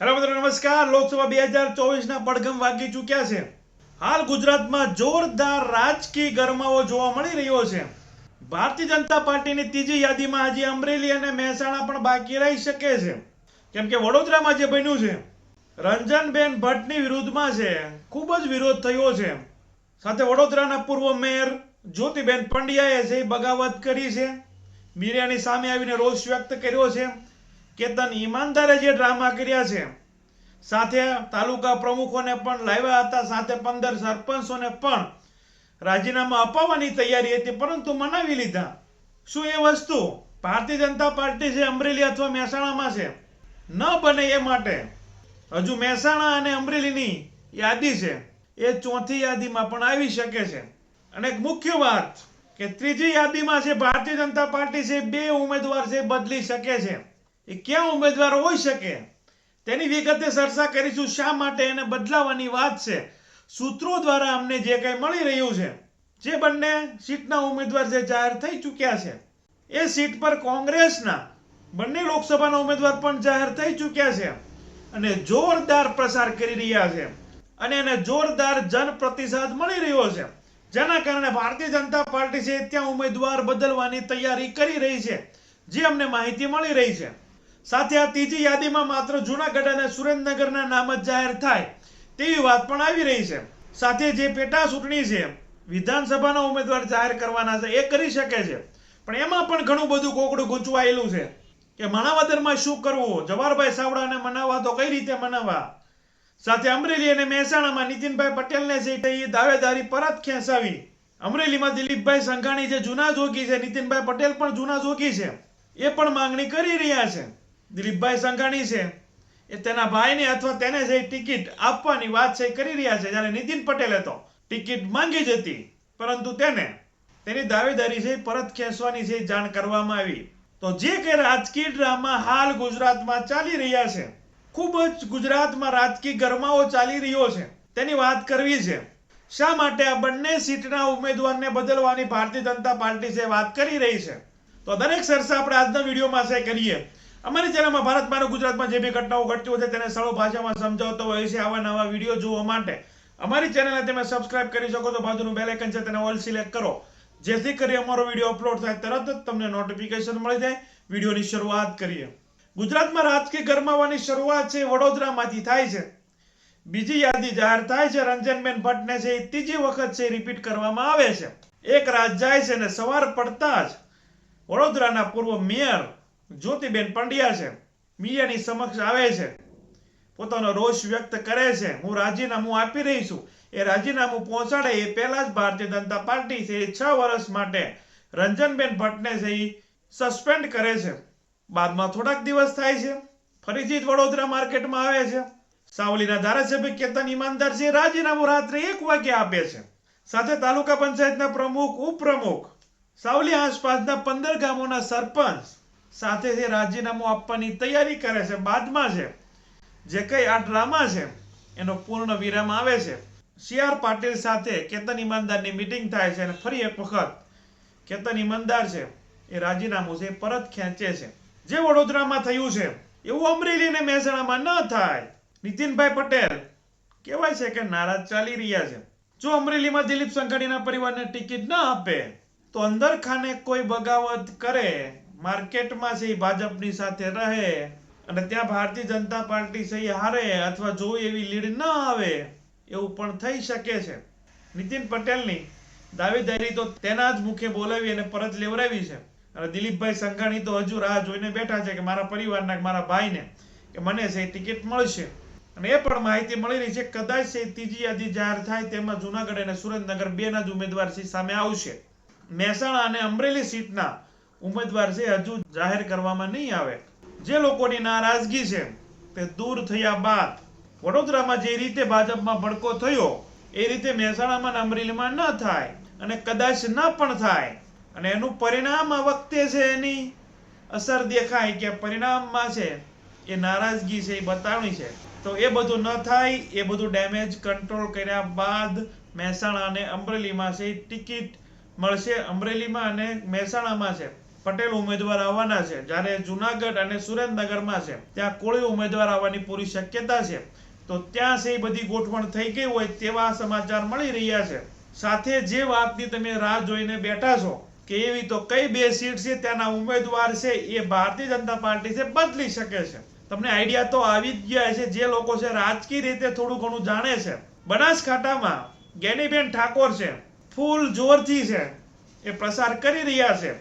Hello મિત્રો, નમસ્કાર. લોકસભા 2024 પડઘમ વાગી ચૂક્યા છે. હાલ ગુજરાતમાં જોરદાર રાજકીય ગરમાવો જોવા મળી રહ્યો છે. ભારતીય જનતા પાર્ટીની ત્રીજી યાદીમાં હજી અમરેલી અને મહેસાણા પણ બાકી રહી શકે છે, કેમ કે વડોદરામાં જે બન્યું છે રંજનબેન ભટ્ટની વિરુદ્ધમાં છે, ખૂબ જ વિરોધ થયો છે. સાથે વડોદરાના પૂર્વ મેયર જ્યોતિબેન પંડ્યાએ છે બગાવત કરી છે, મીડિયાની સામે આવીને રોષ વ્યક્ત કર્યો છે. કેતન ઈમાનદારે જે ડ્રામા કર્યા છે, સાથે તાલુકા પ્રમુખોને પણ લાવ્યા હતા, સાથે 15 સરપંચોને પણ રાજીનામા અપાવવાની તૈયારી હતી, પરંતુ મનાવી લીધા. શું એ વસ્તુ ભારતીય જનતા પાર્ટી છે અમરેલી અથવા મહેસાણામાં છે? ન બને એ માટે હજુ મહેસાણા અને અમરેલીની યાદી છે એ ચોથી યાદીમાં પણ આવી શકે છે. અને એક મુખ્ય વાત કે ત્રીજી યાદીમાં છે ભારતીય જનતા પાર્ટી છે 2 ઉમેદવાર છે બદલી શકે છે. એ ક્યાં ઉમેદવાર હોઈ શકે તેની વિગતે ચર્ચા કરીશું. શા માટે એને બદલાવાની વાત છે? સૂત્રો દ્વારા અમને જે કંઈ મળી રહ્યું છે, જે બંને સીટના ઉમેદવાર છે જાહેર થઈ ચૂક્યા છે, એ સીટ પર કોંગ્રેસના બંને લોકસભાના ઉમેદવાર પણ જાહેર થઈ ચૂક્યા છે અને જોરદાર પ્રચાર કરી રહ્યા છે અને એને જોરદાર જન પ્રતિસાદ મળી રહ્યો છે, જેના કારણે ભારતીય જનતા પાર્ટી છે ત્યાં ઉમેદવાર બદલવાની તૈયારી કરી રહી છે, જે અમને માહિતી મળી રહી છે. સાથે આ ત્રીજી યાદીમાં માત્ર જૂનાગઢ અને સુરેન્દ્રનગરના નામ જ જાહેર થાય તેવી વાત પણ આવી રહી છે. સાથે જે પેટા ચૂંટણી છે વિધાનસભાના ઉમેદવાર જાહેર કરવાના છે એ કરી શકે છે, પણ એમાં પણ ઘણું બધું કોકડું ગૂંચવાયેલું છે કે માણાવદરમાં શું કરવું, જવાહરભાઈ ચાવડાને મનાવવા તો કઈ રીતે મનાવવા. સાથે અમરેલી અને મહેસાણામાં નીતિનભાઈ પટેલને છે દાવેદારી પરત ખેંચાવી. અમરેલીમાં દિલીપભાઈ સંઘાણી જે જૂના જોગી છે, નીતિનભાઈ પટેલ પણ જૂના જોગી છે, એ પણ માંગણી કરી રહ્યા છે. દિલીપભાઈ સંઘાણી છે એ તેના ભાઈને અથવા તેને જે ટિકિટ આપવાની વાત છે કરી રહ્યા છે, જ્યારે નીતિન પટેલે તો ટિકિટ માંગી જ હતી, પરંતુ તેને તેની દાવેદારી છે પરત ખેંચવાની છે જાણ કરવામાં આવી. તો જે કે રાજકીય ડ્રામા હાલ ગુજરાતમાં ચાલી રહ્યા છે, ખૂબ જ ગુજરાતમાં રાજકીય ગરમાવો ચાલી રહ્યો છે, તેની વાત કરવી છે. શા માટે આ બંને સીટના ઉમેદવારને બદલવાની ભારતીય જનતા પાર્ટી છે વાત કરી રહી છે? તો દરેક ચર્ચા આપણે આજના વિડીયોમાં છે કરીએ. અમારી ચેનલમાં ભારતમાં અને ગુજરાતમાં જે બી ઘટનાઓ ઘટતી હોય છે તેને સરળ ભાષામાં સમજાવતો હોય છે. આવા નવા વિડીયો જોવા માટે અમારી ચેનલને તમે સબસ્ક્રાઇબ કરી શકો છો. બાજુનું બેલ આઇકન છે તેને ઓલ સિલેક્ટ કરો, જેથી કરી અમારો વિડીયો અપલોડ થાય તરત જ તમને નોટિફિકેશન મળી જાય. વિડીયોની શરૂઆત કરીએ. ગુજરાતમાં રાજકીય ગરમાવાની શરૂઆત છે વડોદરામાંથી થાય છે. બીજી યાદી જાહેર થાય છે. રંજનબેન ભટ્ટને છે ત્રીજી વખત છે રિપીટ કરવામાં આવે છે. એક રાત જાય છે અને સવાર પડતા જ વડોદરાના પૂર્વ મેયર જ્યોતિબેન પંડ્યા છે મીડિયાની સમક્ષ આવે છે, પોતાનો રોષ વ્યક્ત કરે છે. હું રાજીનામું આપી રહી છું. એ રાજીનામું પહોંચાડે એ પહેલા જ ભારતીય જનતા પાર્ટી છે 6 વર્ષ માટે રંજનબેન ભટ્ટને છે સસ્પેન્ડ કરે છે. બાદમાં થોડાક દિવસ થાય છે, ફરીથી વડોદરા માર્કેટમાં આવે છે. સાવલીના ધારાસભ્ય કેતન ઈમાનદાર છે રાજીનામું રાત્રે 1 વાગે આપે છે. સાથે તાલુકા પંચાયતના પ્રમુખ, ઉપપ્રમુખ, સાવલી આસપાસના 15 ગામોના સરપંચ સાથે જે રાજીનામું આપવાની તૈયારી કરે છે. બાદમાં છે જે કઈ આ ડ્રામા છે એનો પૂર્ણ વિરામ આવે છે. CR પાટીલ સાથે કેતન ઈમાનદારની મીટિંગ થાય છે અને ફરી એક વખત કેતન ઈમાનદાર છે એ રાજીનામું છે પરત ખેંચે છે. જે વડોદરામાં થયું છે એવું અમરેલી અને મહેસાણામાં ન થાય. નીતિનભાઈ પટેલ કહેવાય છે કે નારાજ ચાલી રહ્યા છે. જો અમરેલીમાં દિલીપ સંઘાણીના પરિવારને ટિકિટ ન આપે તો અંદર ખાને કોઈ બગાવત કરે, માર્કેટમાં છે ભાજપની સાથે રહે અને ત્યાં ભારતીય જનતા પાર્ટી છે હારે અથવા જો એવી લીડ ન આવે એવું પણ થઈ શકે છે. નીતિન પટેલની દાવેદારી તો તેના જ મુખે બોલાવી અને પરત લેવડાવી છે અને દિલીપભાઈ સંઘાણી તો હજુ રાહ જોઈને બેઠા છે કે મારા પરિવારના, મારા ભાઈને કે મને છે ટિકિટ મળશે. અને એ પણ માહિતી મળી રહી છે કદાચ છે ત્રીજી યાદી જાહેર થાય તેમાં જૂનાગઢ અને સુરેન્દ્રનગર બેના જ ઉમેદવાર છે સામે આવશે. મહેસાણા અને અમરેલી સીટના ઉમેદવાર છે હજુ જાહેર કરવામાં નહીં આવે. જે લોકોની નારાજગી છે તે દૂર થયા બાદ વડોદરામાં જે રીતે ભાજપમાં ભડકો થયો એ રીતે મહેસાણામાં અને અમરેલીમાં ન થાય અને કદાચ ન પણ થાય અને એનું પરિણામ આ વખતે છે એની અસર દેખાય કે પરિણામમાં છે એ નારાજગી છે એ બતાવણી છે. તો એ બધું ન થાય, એ બધું ડેમેજ કંટ્રોલ કર્યા બાદ મહેસાણા અને અમરેલીમાં છે ટિકિટ મળશે. અમરેલીમાં અને મહેસાણામાં છે પટેલ ઉમેદવાર આવવાના છે, જ્યારે જુનાગઢ અને સુરેન્દ્રનગરમાં છે ત્યાં કોળી ઉમેદવાર આવવાની પૂરી શક્યતા છે. તો ત્યાં છે એ બધી ગોઠવણ થઈ ગઈ હોય તેવા સમાચાર મળી રહ્યા છે. સાથે જે વાતની તમે રાહ જોઈને બેઠા છો કે એવી તો કઈ 2 સીટ છે ત્યાંના ઉમેદવાર છે એ ભારતીય જનતા પાર્ટી છે બદલી શકે છે. તમને આઈડિયા તો આવી જ ગયા છે જે લોકો છે રાજકીય રીતે થોડું ઘણું જાણે છે. બનાસકાંઠામાં ગેનીબેન ઠાકોર છે, ફૂલ જોરથી છે એ પ્રસાર કરી રહ્યા છે.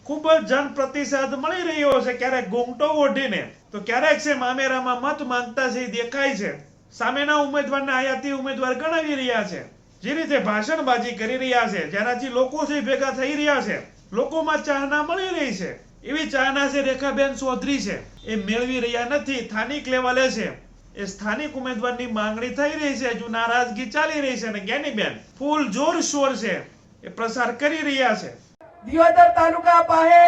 ખૂબ જ જન પ્રતિસાદ મળી રહ્યો છે, ક્યારેક ઘૂંઘટો ઓઢીને તો ક્યારેક છે મામેરામાં મત માંગતા છે દેખાય છે. સામેના ઉમેદવારને આયાતી ઉમેદવાર ગણાવી રહ્યા છે, જે રીતે ભાષણબાજી કરી રહ્યા છે, જેનાથી લોકો છે ભેગા થઈ રહ્યા છે, લોકોમાં ચાહના મળી રહી છે. એવી ચાહના છે રેખાબેન ચૌધરી છે એ મેળવી રહ્યા નથી. સ્થાનિક લેવલે છે એ સ્થાનિક ઉમેદવારની માંગણી થઈ રહી છે, હજુ નારાજગી ચાલી રહી છે અને જ્ઞાનીબેન ફૂલ જોરશોર છે એ પ્રસાર કરી રહ્યા છે. દિયોદર તાલુકા પાસે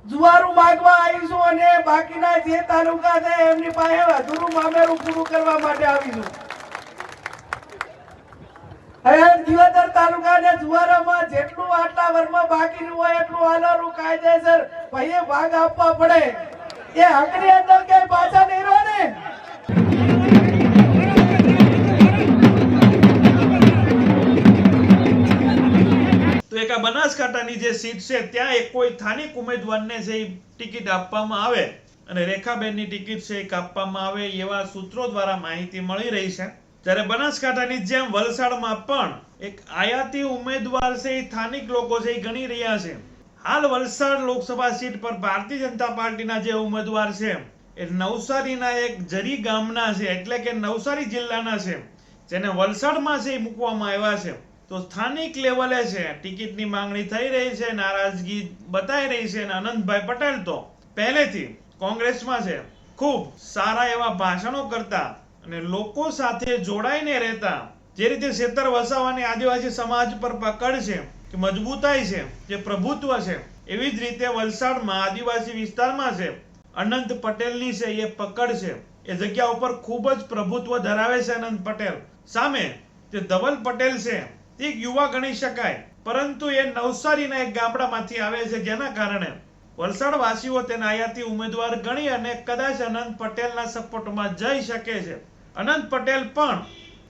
જુવારું માંગવા આવીશું અને બાકીના જે તાલુકા છે એમની પાસે અધૂરું મામેરું પૂરું કરવા માટે આવીશું. હવે દિયોદર તાલુકા ને જુવારામાં જેટલું આટલા વર્ષમાં બાકી હોય એટલું આલારું કાયદેસર ભાઈએ ભાગ આપવા પડે. એ હકની અંદર કે પાછા નહીં રહો ને. તો એક આ બનાસકાંઠાની જે સીટ છે ત્યાં એક કોઈ સ્થાનિક ઉમેદવારને છે ટિકિટ આપવામાં આવે અને રેખાબેનની ટિકિટ છે કાપવામાં આવે એવા સૂત્રો દ્વારા માહિતી મળી રહી છે. જ્યારે બનાસકાંઠાની જેમ વલસાડમાં પણ એક આયાતી ઉમેદવાર છે એ સ્થાનિક લોકો છે એ ગણી રહ્યા છે. હાલ વલસાડ લોકસભા સીટ પર ભારતીય જનતા પાર્ટીના જે ઉમેદવાર છે એ નવસારીના એક જરી ગામના છે, એટલે કે નવસારી જિલ્લાના છે, જેને વલસાડમાં છે મૂકવામાં આવ્યા છે. તો સ્થાનિક લેવલે છે ટિકિટની માંગણી થઈ રહી છે, નારાજગી બતાવી રહી છે અને અનંતભાઈ પટેલ તો પહેલેથી કોંગ્રેસમાં છે, ખૂબ સારા એવા ભાષણો કરતા અને લોકો સાથે જોડાઈને રહેતા. જે રીતે સેતર વસાવાની આદિવાસી સમાજ પર પકડ છે કે મજબૂતાઈ છે, જે પ્રભુત્વ છે, એવી જ રીતે વલસાડમાં આદિવાસી વિસ્તારમાં છે અનંત પટેલની છે એ પકડ છે. એ જગ્યા ઉપર ખૂબ જ પ્રભુત્વ ધરાવે છે અનંત પટેલ. સામે જે ધવલ પટેલ છે તે એક યુવા ગણી શકાય, પરંતુ એ નવસારીના એક ગામડામાંથી આવે છે, જેના કારણે વલસાડ વાસીઓ તેને આયાતી ઉમેદવાર ગણી અને કદાચ અનંત પટેલના સપોર્ટમાં જઈ શકે છે. અનંત પટેલ પણ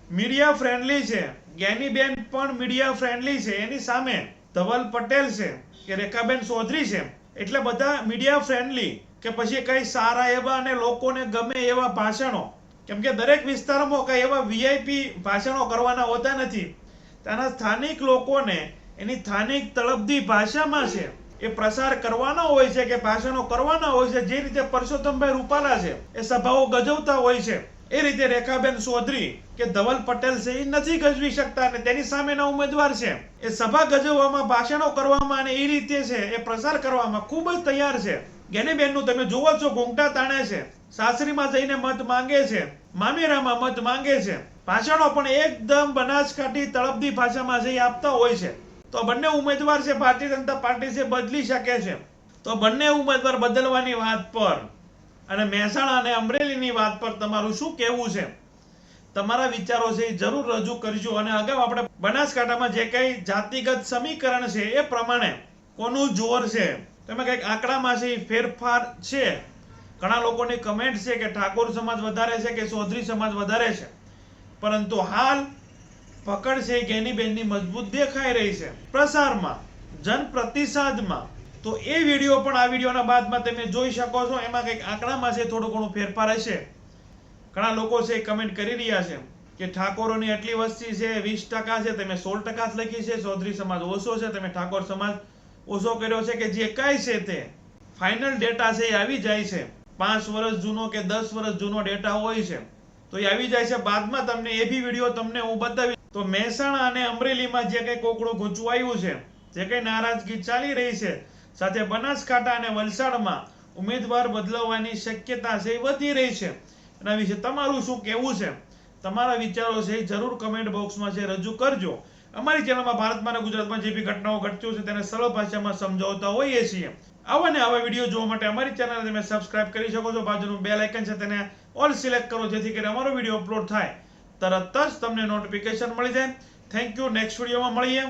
મીડિયા ફ્રેન્ડલી છે, જ્ઞાનીબેન પણ મીડિયા ફ્રેન્ડલી છે, એની સામે ધવલ પટેલ છે કે રેખાબેન ચૌધરી છે, એટલે બધા મીડિયા ફ્રેન્ડલી કે પછી કઈ સારા એવા અને લોકોને ગમે એવા ભાષણો, કેમ કે દરેક વિસ્તારમાં કઈ એવા વીઆઈપી ભાષણો કરવાના હોતા નથી. ત્યાંના સ્થાનિક લોકોને એની સ્થાનિક તળપદી ભાષામાં છે એ પ્રસાર કરવાનો હોય છે કે ભાષણો કરવાના હોય છે. જે રીતે પરસોત્તમભાઈ રૂપાલા છે એ સભાઓ ગજવતા હોય છે, એ રીતે રેખાબેન ચૌધરી કે ધવલ પટેલ છે એ નથી ગજવી શકતા અને તેની સામેના ઉમેદવાર છે એ સભા ગજવવામાં, ભાષણો કરવામાં અને એ રીતે છે એ પ્રસાર કરવામાં ખૂબ જ તૈયાર છે. જ્ઞાનીબેનનું તમે જુઓ છો ઘૂંઘટા તાણે છે, સાસરીમાં જઈને મત માંગે છે, મામેરામાં મત માંગે છે, ભાષણો પણ એકદમ બનાસકાંઠી તળપદી ભાષામાં છે આપતા હોય છે. તો બંને ઉમેદવાર છે ભારતીય જનતા પાર્ટી છે બદલી શકે છે. તો બંને ઉમેદવાર બદલવાની વાત પર અને મહેસાણા અને અમરેલીની વાત પર તમારું શું કહેવું છે? તમારા વિચારો છે એ જરૂર રજૂ કરજો. અને અગાઉ આપણે બનાસકાંઠામાં જે કઈ જાતિગત સમીકરણ છે એ પ્રમાણે કોનું જોર છે, તમે કઈક આંકડામાં છે ફેરફાર છે. ઘણા લોકોની કમેન્ટ છે કે ઠાકોર સમાજ વધારે છે કે ચૌધરી સમાજ વધારે છે, પરંતુ હાલ પકડ છે જ્ઞાનીબેનની મજબૂત દેખાઈ રહી છે પ્રસારમાં, જન પ્રતિસાદમાં. તો એ વિડીયો પણ આ વિડીયોના બાદમાં તમે જોઈ શકો છો. એમાં કંઈક આંકડામાં છે થોડો ઘણો ફેરફાર હશે. ઘણા લોકો છે કમેન્ટ કરી રહ્યા છે કે ઠાકોરોની આટલી વસ્તી છે 20% છે, તમે 16% લખી છે, ચૌધરી સમાજ ઓછો છે, તમે ઠાકોર સમાજ ઓછો કર્યો છે. કે જે કાંઈ છે તે ફાઇનલ ડેટા છે એ આવી જાય છે. 5 વર્ષ જૂનો કે 10 વર્ષ જૂનો ડેટા હોય છે તો એ આવી જાય છે. બાદમાં તમને એ બી વિડીયો તમને હું બતાવી. તો મહેસાણા અને અમરેલીમાં જે કંઈ કોકડું ગૂંચવાયું છે, જે કંઈ નારાજગી ચાલી રહી છે, સાથે બનાસકાંઠા અને વલસાડમાં ઉમેદવાર બદલાવવાની શક્યતા છે એ વધી રહી છે. એના વિશે તમારું શું કહેવું છે? તમારા વિચારો છે એ જરૂર કમેન્ટ બોક્સમાં છે રજૂ કરજો. અમારી ચેનલમાં ભારતમાં અને ગુજરાતમાં જે બી ઘટનાઓ ઘટતી છે તેને સરળ ભાષામાં સમજાવતા હોઈએ છીએ. આવા ને આવા વિડીયો જોવા માટે અમારી ચેનલ તમે સબસ્ક્રાઇબ કરી શકો છો. બાજુનું બેલ આઇકન છે તેને ઓલ સિલેક્ટ કરો, જેથી કરીને અમારો વિડીયો અપલોડ થાય તરત જ તમને નોટિફિકેશન મળી જાય. Thank you. નેક્સ્ટ વિડીયોમાં મળીએ.